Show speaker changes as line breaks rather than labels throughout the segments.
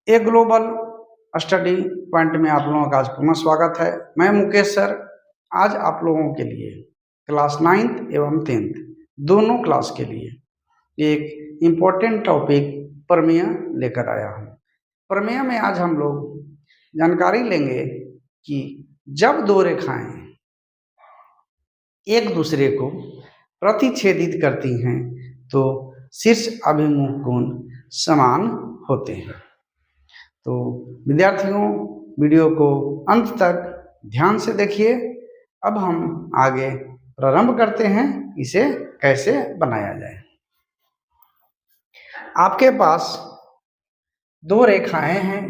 A global study point में आप लोगों का आज पुनः स्वागत है। मैं मुकेश सर आज आप लोगों के लिए क्लास 9th एवं 10th दोनों क्लास के लिए एक इम्पोर्टेंट टॉपिक प्रमेय लेकर आया हूँ। प्रमेय में आज हम लोग जानकारी लेंगे कि जब दो रेखाएं एक दूसरे को प्रतिच्छेदित करती हैं तो शीर्ष अभिमुख कोण समान होते हैं। तो विद्यार्थियों वीडियो को अंत तक ध्यान से देखिए। अब हम आगे प्रारंभ करते हैं इसे कैसे बनाया जाए। आपके पास दो रेखाएं हैं,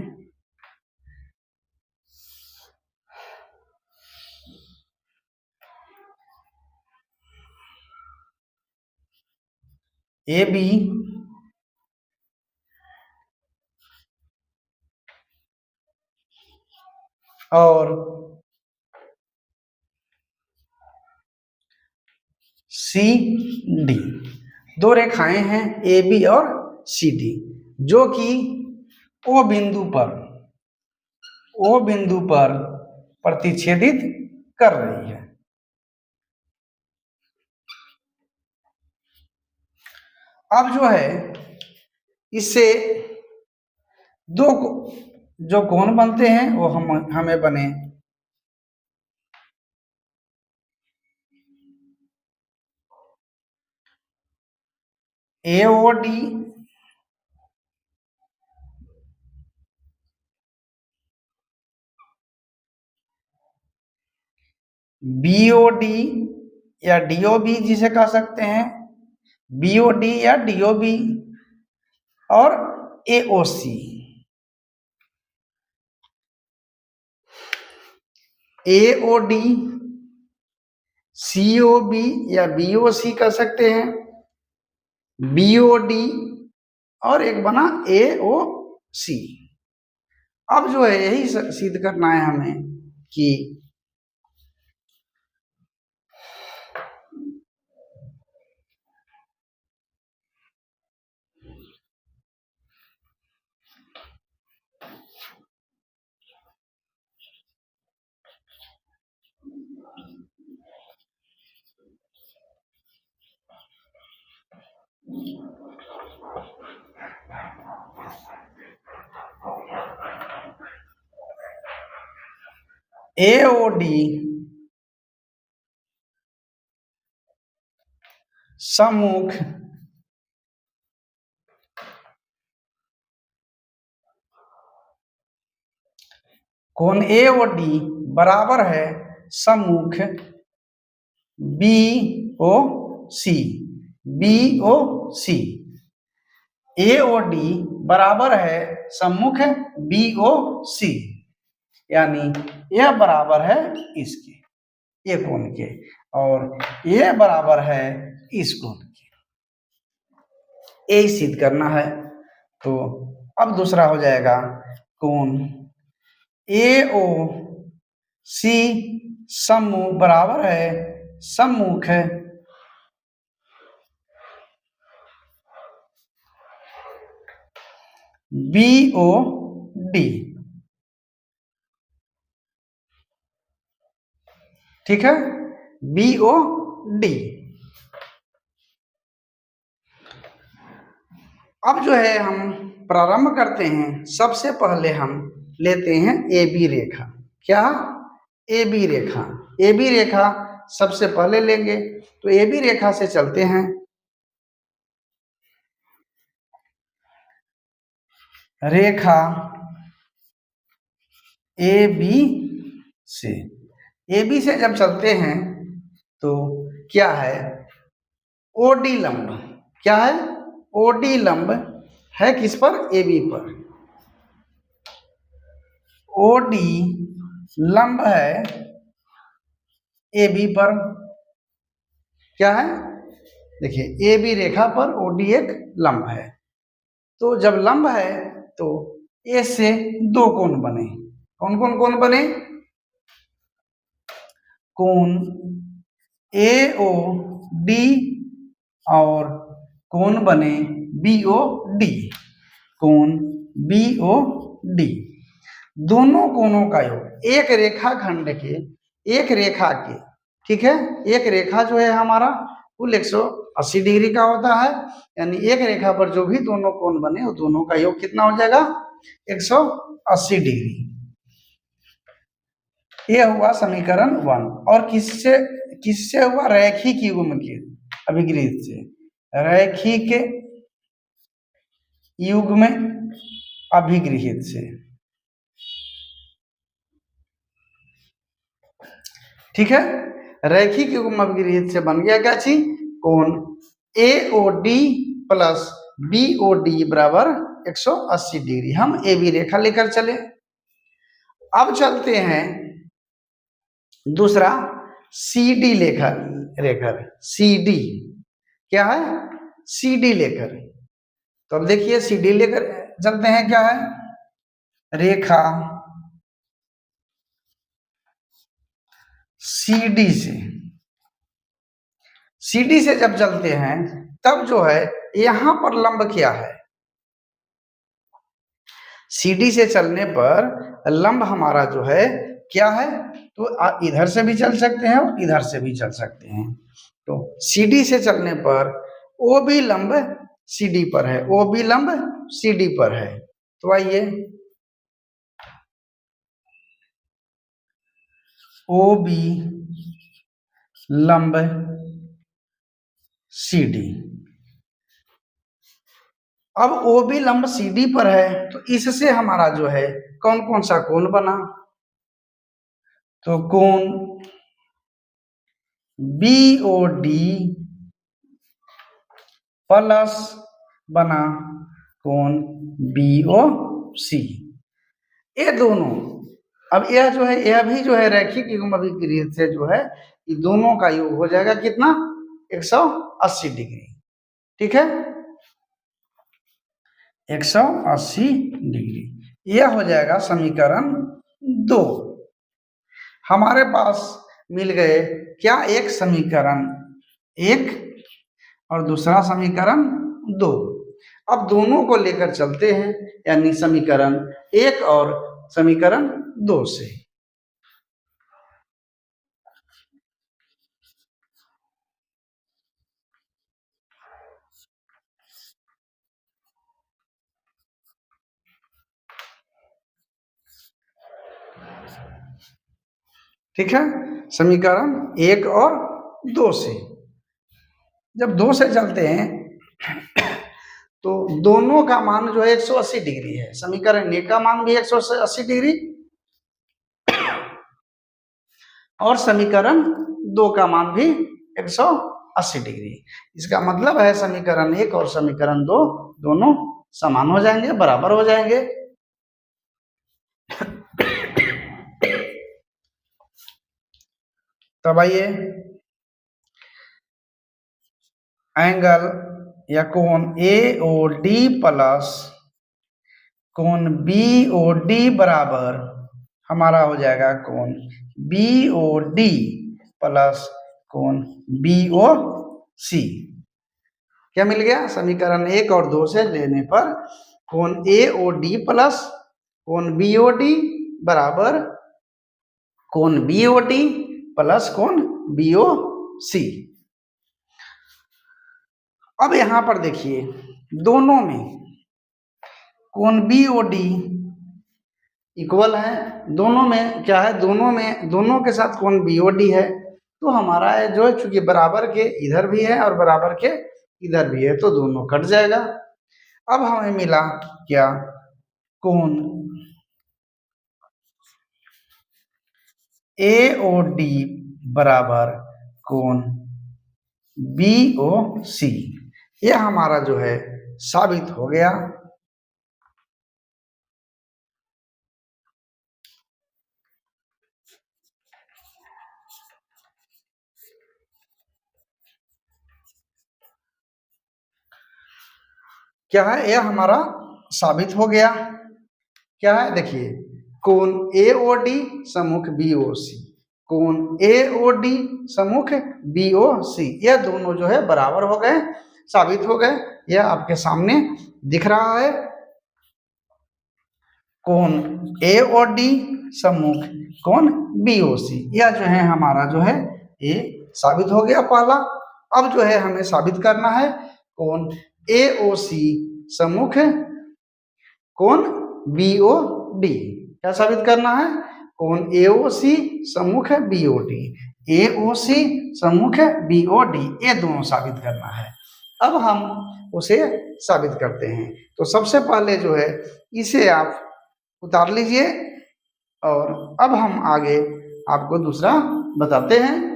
ए बी और सी डी। दो रेखाएं हैं ए बी और सी डी जो कि ओ बिंदु पर प्रतिच्छेदित कर रही है। अब जो है इससे दो जो कोण बनते हैं वो हमें बने AOD BOD या DOB जिसे कह सकते हैं, BOD या DOB और AOC। AOD COB या BOC कह सकते हैं, BOD और एक बना AOC। अब जो है यही सिद्ध करना है हमें कि AOD सम्मुख कोण AOD बराबर है सम्मुख BOC। AOD बराबर है सम्मुख BOC, यानी यह बराबर है इसके, ये कोण के, और यह बराबर है इस कोण के। यही सिद्ध करना है। तो अब दूसरा हो जाएगा कोण AOC सम्मुख बराबर है सम्मुख BOD। ठीक है, BOD। अब जो है हम प्रारंभ करते हैं। सबसे पहले हम लेते हैं AB रेखा। क्या? AB रेखा। AB रेखा सबसे पहले लेंगे। तो AB रेखा से चलते हैं। रेखा AB से जब चलते हैं तो क्या है? OD लंब। क्या है? OD लंब है किस पर? AB पर। OD लंब है AB पर। क्या है? देखिए AB रेखा पर OD एक लंब है। तो जब लंब है तो A से दो कोण बने। कौन कौन कोण बने? कोण AOD और कोण बने BOD। कोण BOD डी, दोनों कोणों का योग एक रेखाखंड के, एक रेखा के, ठीक है, एक रेखा जो है हमारा कुल 180 डिग्री का होता है, यानी एक रेखा पर जो भी दोनों कोण बने वो दोनों का योग कितना हो जाएगा 180 डिग्री। ये हुआ समीकरण 1। और किससे किससे हुआ, रैखिक युग्म के अभिगृहित से, रैखिक युग्म अभिगृहित से, ठीक है। रैखिक युग्म अभिगृहित से बन गया क्या चीज, कोण AOD प्लस BOD बराबर 180 डिग्री। हम AB रेखा लेकर चले। अब चलते हैं दूसरा CD लेकर CD क्या है, CD लेकर। तो अब देखिए CD लेकर चलते हैं, क्या है, रेखा CD से जब चलते हैं तब जो है यहां पर लंब क्या है, CD से चलने पर लंब हमारा जो है क्या है, तो इधर से भी चल सकते हैं और इधर से भी चल सकते हैं। तो CD से चलने पर OB लंब CD पर है, OB लंब CD पर है। तो आइए OB लंब CD, अब OB लंब CD पर है तो इससे हमारा जो है कौन कौन सा कोण बना, तो कोण BOD प्लस बना कोण BOC। ये दोनों, अब यह जो है यह भी जो है रैखिक युग्म अभिगृहित से जो है ये दोनों का योग हो जाएगा कितना 180 डिग्री, ठीक है, 180 डिग्री। यह हो जाएगा समीकरण 2। हमारे पास मिल गए क्या, एक समीकरण 1 और दूसरा समीकरण 2। अब दोनों को लेकर चलते हैं, यानी समीकरण 1 और समीकरण 2 से। ठीक है, समीकरण 1 और 2 से जब 2 से चलते हैं तो दोनों का मान जो है 180 डिग्री है। समीकरण 1 का मान भी 180 डिग्री और समीकरण 2 का मान भी 180 डिग्री। इसका मतलब है समीकरण 1 और समीकरण 2 दोनों समान हो जाएंगे, बराबर हो जाएंगे। तब आइए एंगल या कोण AOD प्लस कोण BOD बराबर हमारा हो जाएगा कोण BOD प्लस कोण BOC। क्या मिल गया, समीकरण 1 और 2 से लेने पर कोण AOD प्लस कोण BOD बराबर कोण BOD प्लस कोण BOC। अब यहां पर देखिए दोनों में कोण BOD इक्वल है, दोनों में क्या है, दोनों के साथ कोण BOD है, तो हमारा जो है चूंकि बराबर के इधर भी है और बराबर के इधर भी है तो दोनों कट जाएगा। अब हमें मिला क्या, कोण AOD बराबर कोण BOC। यह हमारा जो है साबित हो गया। क्या है, यह हमारा साबित हो गया। क्या है, देखिए कोण AOD सम्मुख BOC, कोण AOD सम्मुख BOC, यह दोनों जो है बराबर हो गए, साबित हो गए। यह आपके सामने दिख रहा है। कोण ए और डी सम्मुख कोण बी ओ सी। यह जो है हमारा जो है ये साबित हो गया पहला। अब जो है हमें साबित करना है कोण ए ओ सी सम्मुख कोण बी ओ डी। क्या साबित करना है? कोण ए ओ सी सम्मुख बी ओ डी, ए ओ सी सम्मुख बी ओ डी, ये दोनों साबित करना है। अब हम उसे साबित करते हैं। तो सबसे पहले जो है इसे आप उतार लीजिए और अब हम आगे आपको दूसरा बताते हैं।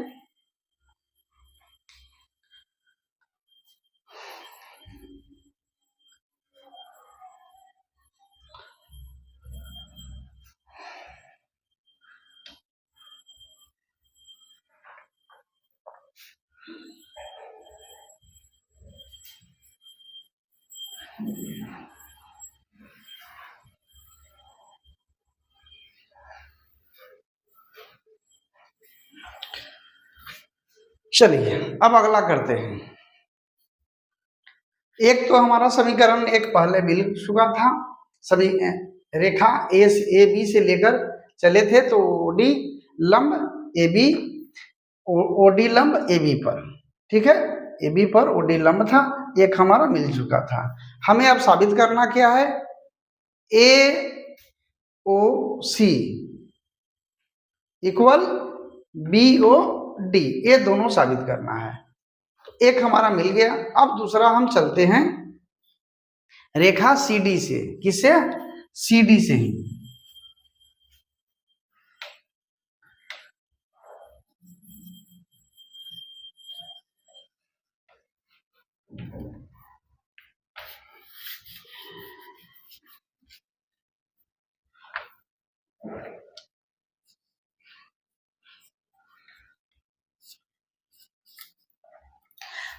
चलिए अब अगला करते हैं। एक तो हमारा समीकरण एक पहले मिल चुका था। सभी रेखा ए बी से लेकर चले थे तो ओडी लंब ए बी, ओडी लंब ए बी पर, ठीक है, ए बी पर ओडी लंब था, एक हमारा मिल चुका था। हमें अब साबित करना क्या है? ए ओ सी इक्वल बी ओ डी, ये दोनों साबित करना है। एक हमारा मिल गया। अब दूसरा हम चलते हैं रेखा सी डी से। किससे? सी डी से ही।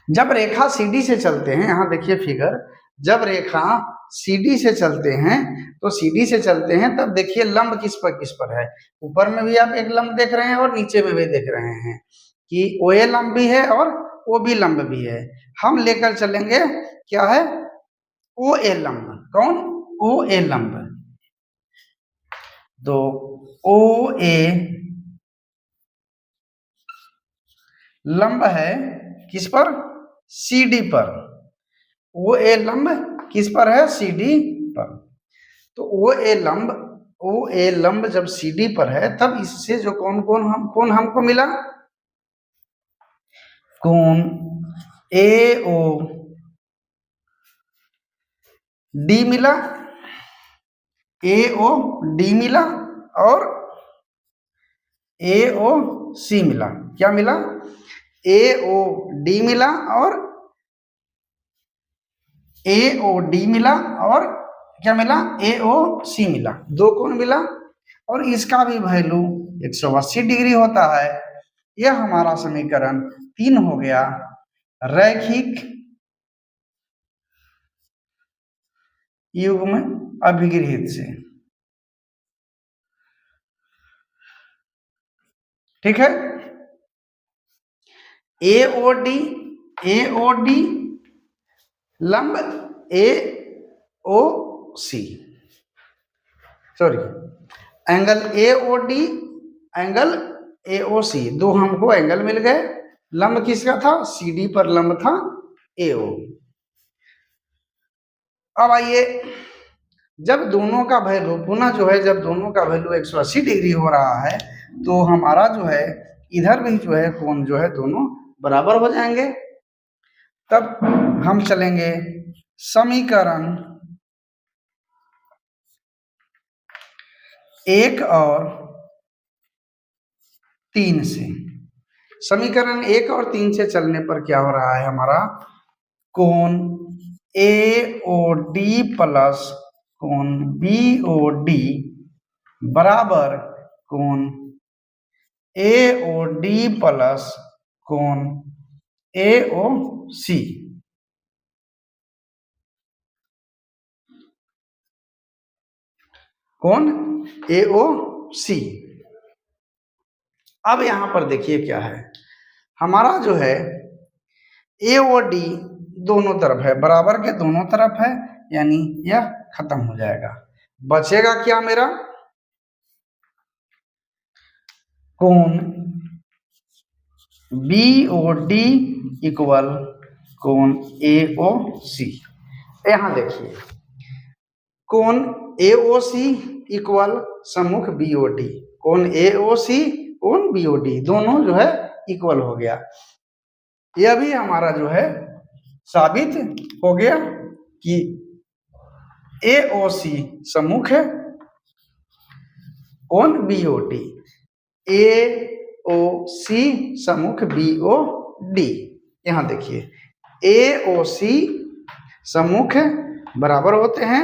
जब रेखा सीडी से चलते हैं, यहां देखिए फिगर, जब रेखा सीडी से चलते हैं तो सीडी से चलते हैं तब देखिए लंब किस पर है। ऊपर में भी आप एक लंब देख रहे हैं और नीचे में भी देख रहे हैं कि ओ ए लंब भी है और ओ बी लंब भी है। हम लेकर चलेंगे क्या है? ओ ए लंब। कौन? ओ ए लंब। तो ओ ए लंब है किस पर? सी डी पर। ओ ए लंब किस पर है? सी डी पर। तो ओ ए लंब जब सी डी पर है तब इससे जो कौन हमको मिला? कोण ए ओ डी मिला, ए ओ डी मिला और ए ओ सी मिला। क्या मिला? ए ओ डी मिला और ए ओ डी मिला और क्या मिला? ए ओ सी मिला। दो कोण मिला और इसका भी वैल्यू 180 डिग्री होता है। यह हमारा समीकरण 3 हो गया रैखिक युग्म अभिगृहित से। ठीक है, ए ओ डी लंब A O C, sorry, angle A O D angle A O C, दो हमको एंगल मिल गए। लंब किसका था? सी डी पर लंब था ए ओ। अब आइए, जब दोनों का वैल्यू पुनः जो है, जब दोनों का वैल्यू 180 डिग्री हो रहा है तो हमारा जो है इधर भी जो है कोण जो है दोनों बराबर हो जाएंगे। तब हम चलेंगे समीकरण 1 और 3 से। समीकरण 1 और 3 से चलने पर क्या हो रहा है हमारा? कोण ए ओ डी प्लस कोण बी ओ डी बराबर कोण ए ओ डी प्लस कोण ए ओ सी। कौन? ए ओ सी। अब यहां पर देखिए क्या है हमारा जो है ए ओ डी दोनों तरफ है, बराबर के दोनों तरफ है, यानी यह खत्म हो जाएगा। बचेगा क्या मेरा, कोण BOD इक्वल कोण AOC। यहां देखिए, कोण AOC इक्वल सम्मुख BOD, कोण AOC कोण BOD दोनों जो है इक्वल हो गया। यह भी हमारा जो है साबित हो गया कि AOC सम्मुख है कोण BOD, AOC सम्मुख BOD। यहां देखिए, AOC सम्मुख बराबर होते हैं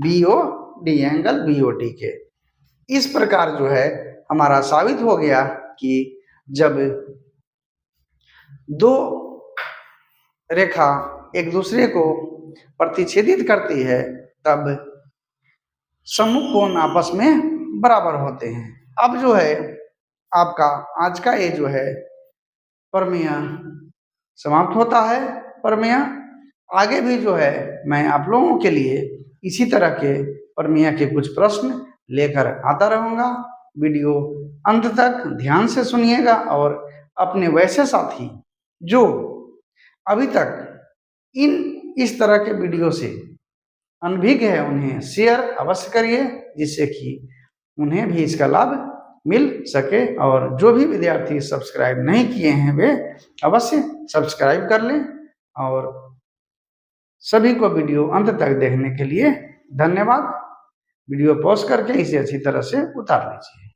BOD एंगल BOD के। इस प्रकार जो है हमारा साबित हो गया कि जब दो रेखा एक दूसरे को प्रतिच्छेदित करती है तब सम्मुख कोण आपस में बराबर होते हैं। अब जो है आपका आज का ये जो है प्रमेय समाप्त होता है। प्रमेय आगे भी जो है मैं आप लोगों के लिए इसी तरह के प्रमेय के कुछ प्रश्न लेकर आता रहूंगा। वीडियो अंत तक ध्यान से सुनिएगा और अपने वैसे साथी जो अभी तक इस तरह के वीडियो से अनभिज्ञ है उन्हें शेयर अवश्य करिए, जिससे कि उन्हें भी इसका लाभ मिल सके। और जो भी विद्यार्थी सब्सक्राइब नहीं किए हैं वे अवश्य सब्सक्राइब कर लें। और सभी को वीडियो अंत तक देखने के लिए धन्यवाद। वीडियो पॉज करके इसे अच्छी तरह से उतार लीजिए।